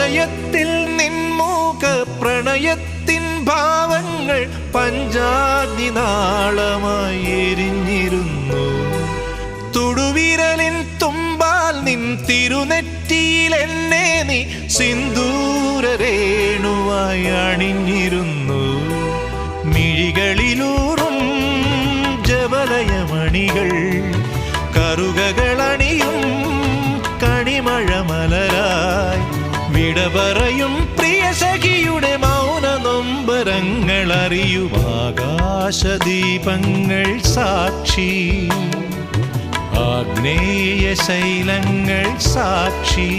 ഹൃദയത്തിൽ നിൻമുഖ പ്രണയത്തിൻ ഭാവങ്ങൾ പഞ്ചാഗ്നി നാളമായി എരിഞ്ഞിരുന്നു. തുടുവിരലിൻ തുമ്പാൽ നിൻ തിരുനെറ്റിയിൽ എന്നെ നീ സിന്ദൂരരേണുവായി അണിഞ്ഞിരുന്നു. മിഴികളിലൂറും ജവലയമണികൾ കറുകകളണിയും കണിമഴമലരായി വിട പറയും പ്രിയ സഖിയുടെ മൗന നൊമ്പരങ്ങൾ അറിയും ആകാശദീപങ്ങൾ സാക്ഷി, ആഗ്നേയ ശൈലങ്ങൾ സാക്ഷി.